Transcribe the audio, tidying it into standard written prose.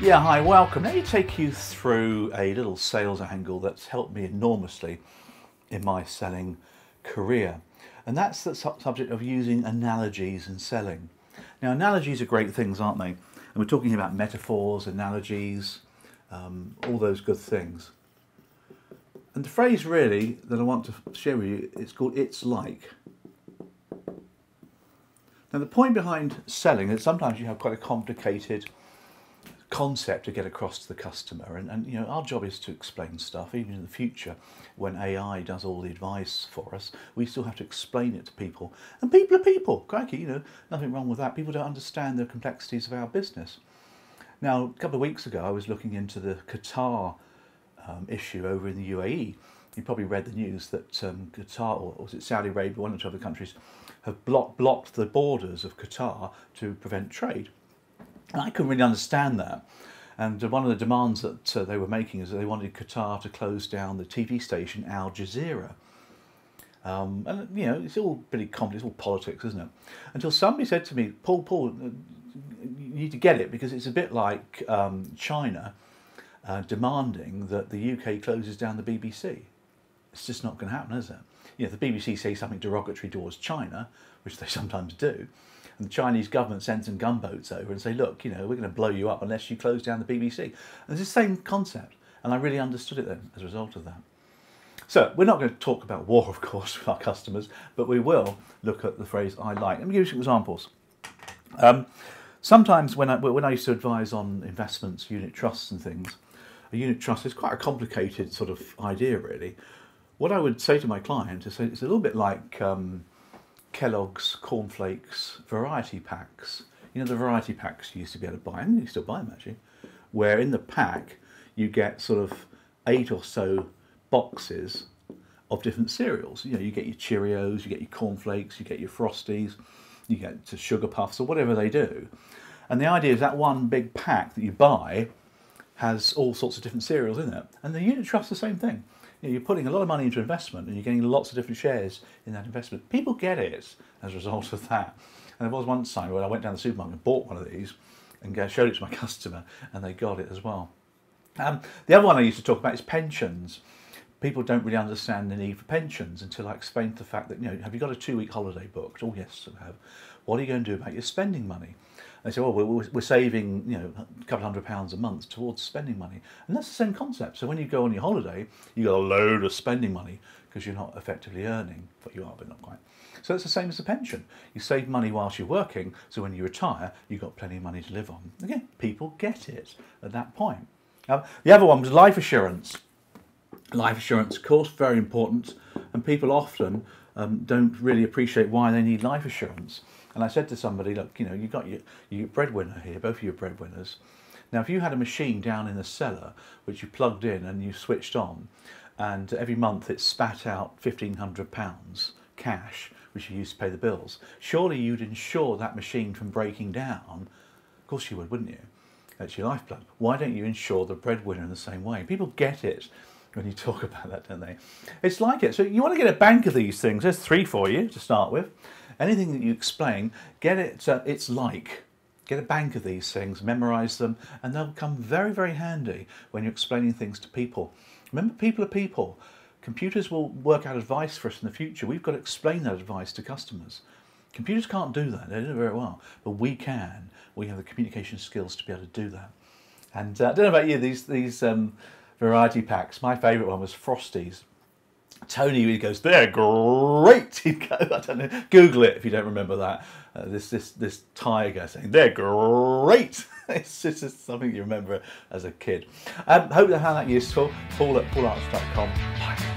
Yeah, hi, welcome. Let me take you through a little sales angle that's helped me enormously in my selling career. And that's the subject of using analogies in selling. Now, analogies are great things, aren't they? And we're talking about metaphors, analogies, all those good things. And the phrase really that I want to share with you, it's called "it's like." Now, the point behind selling is sometimes you have quite a complicated concept to get across to the customer, and you know, our job is to explain stuff. Even in the future, when AI does all the advice for us, we still have to explain it to people, and people are people, crikey, you know, nothing wrong with that. People don't understand the complexities of our business. Now, a couple of weeks ago I was looking into the Qatar issue over in the UAE. You probably read the news that Qatar, or was it Saudi Arabia, one or two other countries, have blocked the borders of Qatar to prevent trade. And I couldn't really understand that. And one of the demands that they were making is that they wanted Qatar to close down the TV station Al Jazeera. And you know, it's all pretty complex, it's all politics, isn't it? Until somebody said to me, Paul, you need to get it, because it's a bit like China demanding that the UK closes down the BBC. It's just not going to happen, is it? You know, the BBC say something derogatory towards China, which they sometimes do, and the Chinese government sends some gunboats over and say, look, you know, we're going to blow you up unless you close down the BBC. And it's the same concept, and I really understood it then as a result of that. So we're not going to talk about war, of course, with our customers, but we will look at the phrase "I like." Let me give you some examples. Sometimes when I used to advise on investments, unit trusts and things, a unit trust is quite a complicated sort of idea, really. What I would say to my client is it's a little bit like Kellogg's cornflakes variety packs. You know, the variety packs you used to be able to buy, and you still buy them actually, where in the pack you get sort of 8 or so boxes of different cereals. You know, you get your Cheerios, you get your cornflakes, you get your Frosties, you get your sugar puffs or whatever they do. And the idea is that one big pack that you buy has all sorts of different cereals in it. And the unit trust is the same thing. You know, you're putting a lot of money into investment and you're getting lots of different shares in that investment. People get it as a result of that. And there was one time when I went down the supermarket and bought one of these and showed it to my customer, and they got it as well. The other one I used to talk about is pensions. People don't really understand the need for pensions until I explained the fact that, you know, have you got a 2-week holiday booked? Oh yes, I have. What are you going to do about your spending money? They say, well, we're saving, you know, a couple £100 a month towards spending money. And that's the same concept. So when you go on your holiday, you got a load of spending money because you're not effectively earning, but you are, but not quite. So it's the same as a pension. You save money whilst you're working, so when you retire, you've got plenty of money to live on. Again, people get it at that point. The other one was life assurance. Life assurance, of course, very important, and people often don't really appreciate why they need life assurance. And I said to somebody, look, you know, you've got your breadwinner here, both of you are breadwinners. Now, if you had a machine down in the cellar which you plugged in and you switched on, and every month it spat out £1,500 cash, which you used to pay the bills, surely you'd insure that machine from breaking down. Of course you would, wouldn't you? That's your lifeblood. Why don't you insure the breadwinner in the same way? People get it when you talk about that, don't they? It's like it. So you want to get a bank of these things. There's 3 for you to start with. Anything that you explain, get it, it's like. Get a bank of these things, memorise them, and they'll come very, very handy when you're explaining things to people. Remember, people are people. Computers will work out advice for us in the future. We've got to explain that advice to customers. Computers can't do that. They do it very well, but we can. We have the communication skills to be able to do that. And I don't know about you, these variety packs. My favourite one was Frosties. Tony, he goes, they're great. He'd go, I don't know, Google it if you don't remember that. This tiger saying they're great. It's just something you remember as a kid. Hope that found that useful. Paul at paularts.com. Bye.